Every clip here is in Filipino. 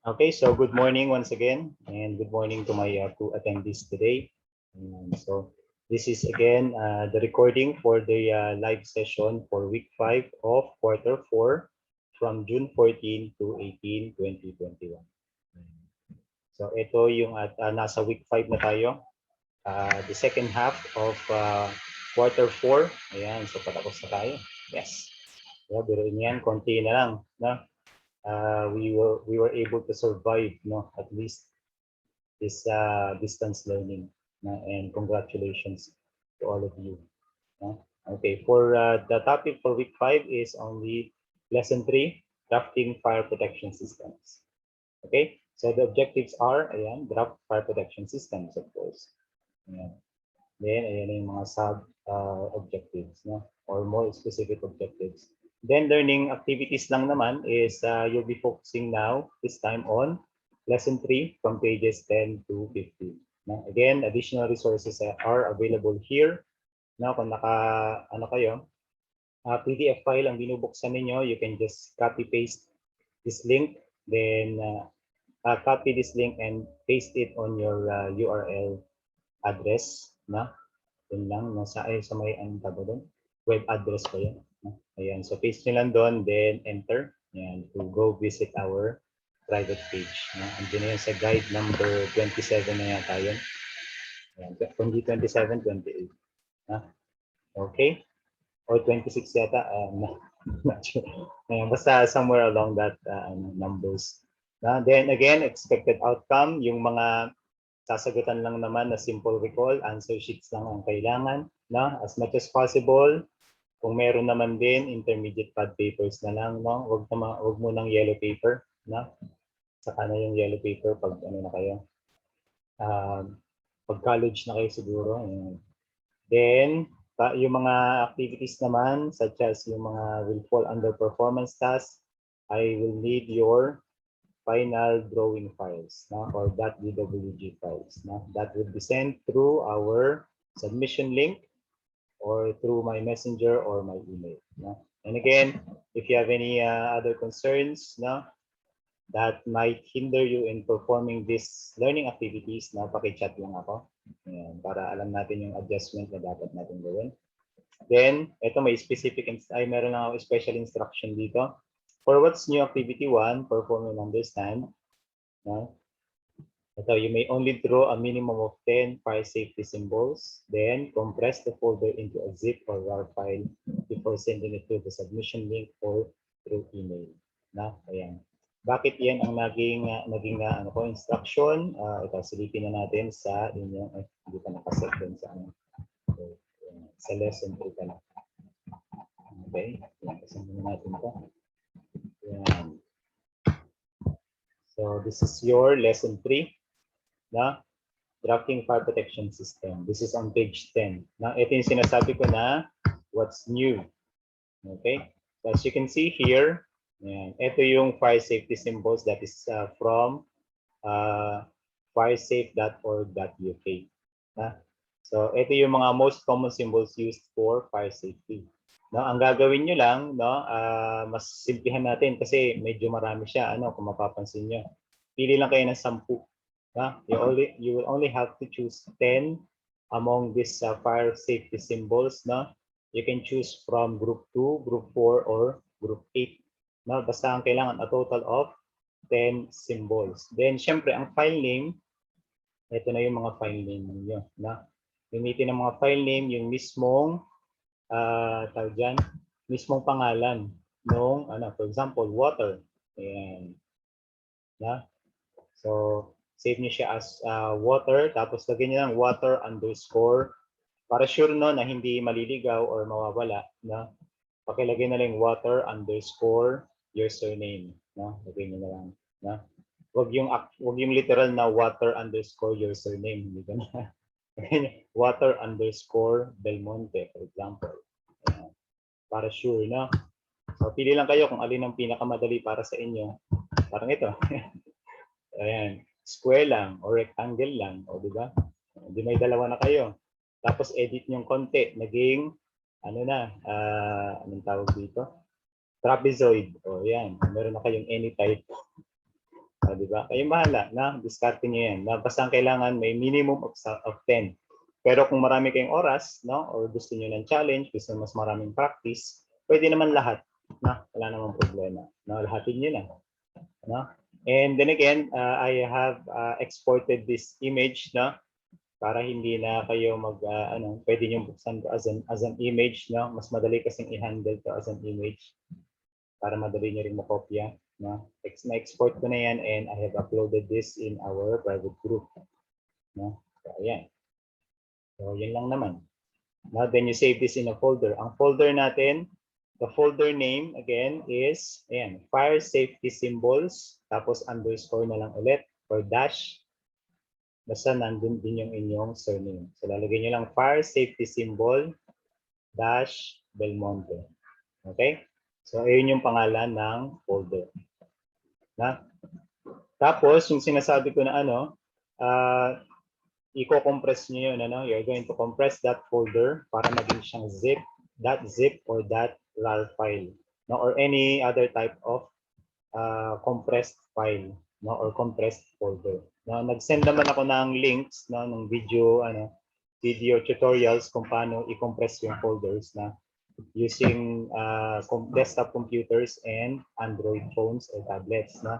Okay, so good morning once again, and good morning to my two attendees today. So this is again the recording for the live session for week 5 of quarter 4 from June 14 to 18, 2021. So ito yung nasa week 5 na tayo, the second half of quarter 4. Ayan, so patapos na tayo. Yes. So, biruin yan, konti na lang. No? We were able to survive, no, at least this distance learning, and congratulations to all of you. Okay, for the topic for week 5 is only lesson 3, drafting fire protection systems. Okay, so the objectives are, ayan, draft fire protection systems, of course. Ayan. Then ayan yung mga sub objectives, no, or more specific objectives. Then learning activities lang naman is you'll be focusing now this time on lesson 3 from pages 10 to 15. Now, again, additional resources are available here. Now, kung ano kayo, PDF file ang binubuksan ninyo, you can just copy paste this link, then copy this link and paste it on your URL address, na yun lang, nasa ay sa may doon, web address ko yun. Ayan, so paste nyo lang doon, then enter. Ayan, to go visit our private page. Andun na yun sa guide number 27 na yata yun. Ayan, from G27, 28. Okay? Or 26 yata. Not sure. Ayan, basta somewhere along that numbers. Then again, expected outcome, yung mga sasagutan lang naman na simple recall, answer sheets lang ang kailangan, no? As much as possible. Kung meron naman din intermediate pad papers na lang, no? Wag mo nang yellow paper, no? Saka na yung yellow paper pag ano na kayo. Pag college na kayo siguro. Then yung mga activities naman, such as yung mga will fall under performance tasks, I will need your final drawing files, no? Or .dwg files, no? That will be sent through our submission link or through my messenger or my email, no? And again, if you have any other concerns, no, that might hinder you in performing these learning activities, no, paki-chat lang ako. Ayan, para alam natin yung adjustment na dapat natin gawin. Then, ito may specific, meron lang ako special instruction dito. For what's new activity 1, perform and understand. No? Ito, you may only draw a minimum of 10 fire safety symbols. Then, compress the folder into a zip or RAR file before sending it to the submission link or through email. Na, ayan. Bakit yan ang naging instruction? Ito, silipin na natin sa inyong, hindi pa nakaset din sa sa lesson 3 pa lang. Okay, kasama natin ito. Yan. So this is your lesson 3, na drafting fire protection system. This is on page 10. Now, ito yung sinasabi ko na what's new. Okay, so as you can see here, yan, ito yung fire safety symbols that is from firesafe.org.uk. So ito yung mga most common symbols used for fire safety. No, ang gagawin nyo lang, no, mas simplihan natin kasi medyo marami siya, kung mapapansin nyo. Pili lang kayo ng 10. You will only have to choose 10 among these fire safety symbols, no? You can choose from group 2, group 4, or group 8. No, basta ang kailangan a total of 10 symbols. Then syempre ang file name, ito na yung mga file name niyo, no? Gamitin ng mga file name yung mismong tawag dyan, mismong pangalan nung, for example, water. Ayan. Na? So, save niyo siya as water, tapos lagyan niyo lang water underscore, para sure no na hindi maliligaw or mawawala, na pakilagay na lang water underscore your surname. No? Lagyan niyo na lang. Na? Wag yung literal na water underscore your surname. Hindi na. Water underscore Belmonte, for example. Ayan. Para sure, no? So, pili lang kayo kung alin ang pinakamadali para sa inyo. Parang ito. Ayan. Square lang o rectangle lang. O, di ba? Hindi may dalawa na kayo. Tapos, edit nyong konti. Naging, anong tawag dito? Trapezoid. O, yan. Meron na kayong any type. Di ba? Kayo bahala na diskarte niyo yan. Basta ang kailangan may minimum of 10. Pero kung marami kayong oras, no, or gusto niyo ng challenge, gusto mas maraming practice, pwede naman lahat, na wala namang problema. No, lahatin niyo na, no? And then again, I have exported this image, no, para hindi na kayo pwede niyo buksan to as an image, no? Mas madali kasing i-handle to as an image para madali niyo rin makopya, no? Na-export ko na yan and I have uploaded this in our private group, no? So, ayan. So, yun lang naman. Now, then you save this in a folder. Ang folder natin, the folder name, again, is, ayan, fire safety symbols, tapos underscore na lang ulit, or dash. Basta nandun din yung inyong surname. So, lalagay nyo lang fire safety symbol, dash, Belmonte. Okay? So, ayun yung pangalan ng folder. Na? Tapos, yung sinasabi ko na i-compress nyo yun, you're going to compress that folder para maging siyang .zip or .rar file, no? Or any other type of compressed file, no? Or compressed folder. No? Nag-send naman ako ng links, no? Ng video tutorials kung paano i-compress yung folders na using desktop computers and Android phones or tablets. No?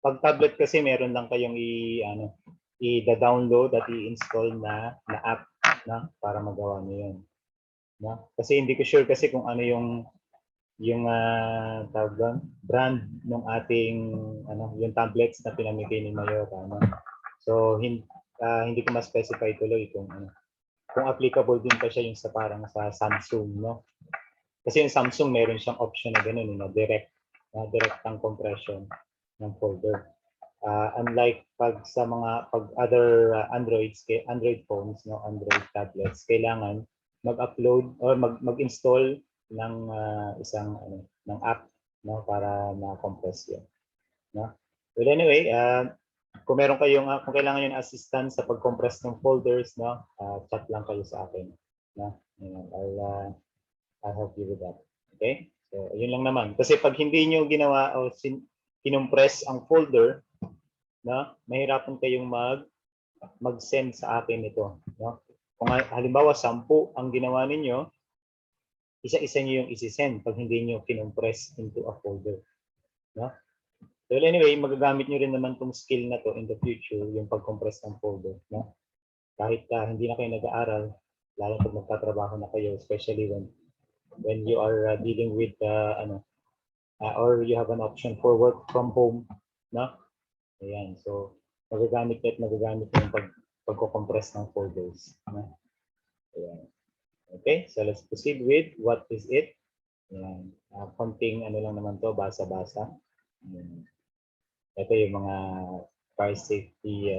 Pag tablet kasi meron lang kayong i-download at i-install na app na para magawa niyo 'yun. No? Kasi hindi ko sure kasi kung ano yung tawag doon, brand ng ating yung tablets na pinamigay ni Mayor, no? So hindi ko ma-specify tuloy kung applicable din pa siya yung sa parang sa Samsung, no? Kasi yung Samsung meron siyang option na ganoon, direct ang compression ng folder. Unlike pag other Android phones, no, Android tablets, kailangan mag-upload or mag-install ng isang ng app, no, para ma-compress 'yan, no. Well, anyway, kung kailangan niyo ng assistance sa pag-compress ng folders, no, chat lang kayo sa akin, no. I'll help you with that. Okay? So, yun lang naman. Kasi pag hindi niyo ginawa o kinompress ang folder, no, mahirapan kayong mag-send sa akin ito, no? Kung halimbawa 10 ang ginawa ninyo, isa-isa niyo yung isi-send pag hindi niyo kinompress into a folder, no? So anyway, magagamit niyo rin naman tong skill na to in the future, yung pag-compress ng folder, no? Kahit hindi na kayo nag-aaral, lalo pag magtatrabaho na kayo, especially when you are dealing with or you have an option for work from home, no? Ayan, so magagamit yung pagko-compress ng folders. Ayan. Okay, so let's proceed with what is it. Ayan. Konting lang naman to, basa-basa. Ito yung mga fire safety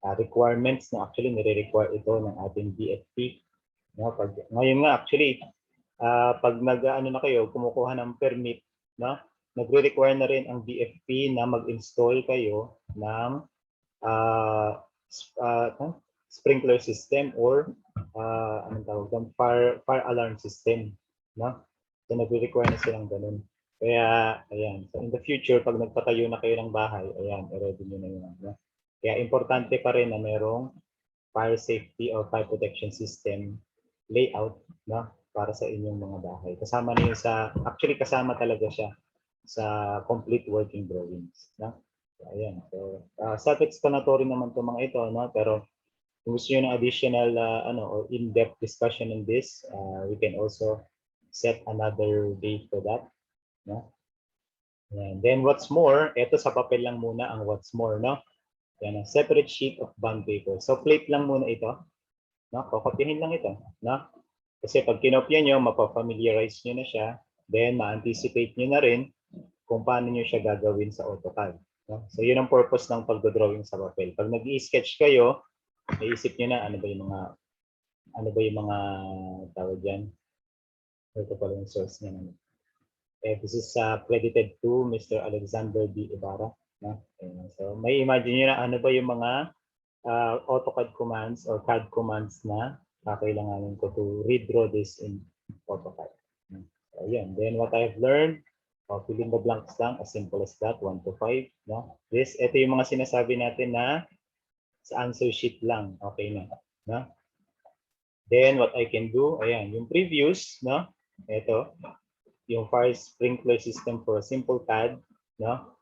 requirements na actually nire-require ito ng ating DFP. No, ngayon nga actually, pag na kayo, kumukuha ng permit, no? Nagre-require na rin ang DFP na mag-install kayo ng sprinkler system or anong tawag doon, fire alarm system, no? So nagre-require na silang ganun. Kaya ayan, so in the future pag nagpatayo na kayo ng bahay, ayan, i-ready niyo na 'yan, no? Kaya importante pa rin na merong fire safety or fire protection system layout, no, para sa inyong mga bahay. Kasama na 'yun actually kasama talaga siya sa complete working drawings, no? So, ayan. So self-explanatory naman 'tong mga ito, no? Pero kung gusto niyo ng additional or in-depth discussion on this, we can also set another day for that, no? And then what's more, ito sa papel lang muna ang what's more, no? Yan, a separate sheet of bond paper. So plate lang muna ito, no? Kokopyahin lang ito, no? Kasi pag kinopya nyo, mapafamiliarize nyo na siya, then ma-anticipate nyo na rin kung paano nyo siya gagawin sa AutoCAD, no? So yun ang purpose ng pag-drawing sa papel. Pag nag-i-sketch kayo, naisip nyo na ano ba yung mga tawag dyan. Ito pala yung source niya. This is credited to Mr. Alexander B. Ibarra. No? So may imagine nyo na ano ba yung mga AutoCAD commands or CAD commands na kakailanganin ko to redraw this in AutoCAD. So, ayan. Then what I've learned Fill in the blanks lang, as simple as that, 1 to 5. No? Ito yung mga sinasabi natin na sa answer sheet lang. Okay na. No? Then, what I can do, ayan, yung previous, no? Ito, yung fire sprinkler system for a simple pad, no?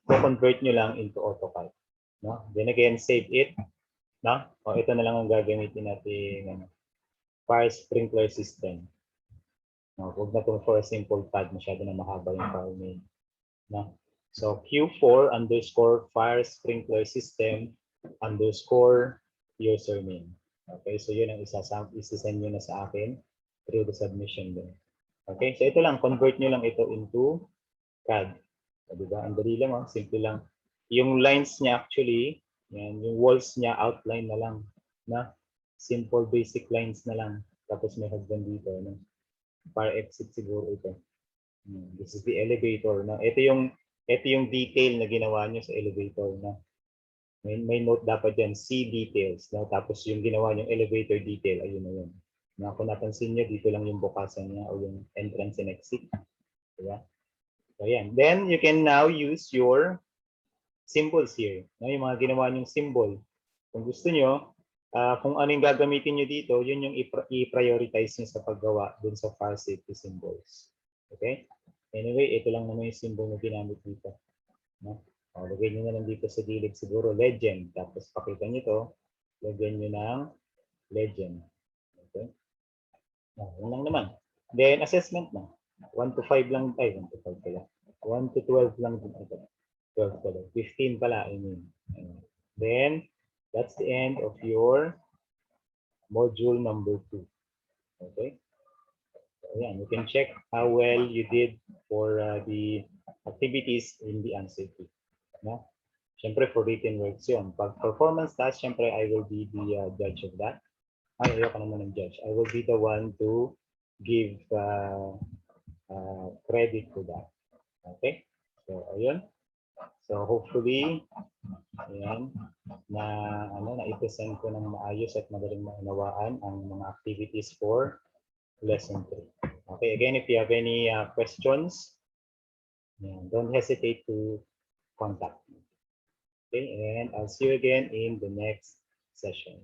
Co-convert nyo lang into AutoCAD. No? Then again, save it. No? Ito na lang ang gagamitin natin, ano, fire sprinkler system. No, huwag na itong for a simple pad, masyado na mahaba yung file name. No? So Q4 underscore fire sprinkler system underscore username. Okay, so yun ang isasend nyo na sa akin through the submission din. Okay, so ito lang, convert nyo lang ito into CAD. So, diba? Ang dali lang, simple lang. Yung lines niya actually, yan, yung walls niya outline na lang. Na? Simple basic lines na lang. Tapos may hagdan dito. No? Para exit siguro ito. This is the elevator. No? Ito yung detail na ginawa niyo sa elevator. No? May note dapat dyan, see details. No? Tapos yung ginawa niyong elevator detail, ayun na yun. No? Kung napansin niyo, dito lang yung bukasan niya o yung entrance and exit. Diba? So, yan. Then, you can now use your symbols here. No? Yung mga ginawa niyong symbol. Kung gusto niyo, kung ano yung gagamitin nyo dito, yun yung i-prioritize nyo sa paggawa dun sa fire safety symbols. Okay? Anyway, ito lang naman yung symbol na ginamit dito. No? Lagay nyo na lang dito sa gilid siguro, legend. Tapos pakita nyo to, lagyan nyo ng legend. Okay? Yun lang naman. Then, assessment na. 1 to 5 lang, 1 to 5 pala. 1 to 12 lang din ito. 12 pala. 15 pala, I mean. Then, that's the end of your module number 2. Okay? So, ayan, you can check how well you did for the activities in the answer key. No? Siyempre, for written works yun. Pag performance task, siyempre, I will be the judge of that. Ayoko naman ng judge. I will be the one to give credit to that. Okay? So, ayun. So, hopefully, ayan, na i-present ko ng maayos at madaling maunawaan ang mga activities for lesson 3. Okay, again, if you have any questions, don't hesitate to contact me. Okay, and I'll see you again in the next session.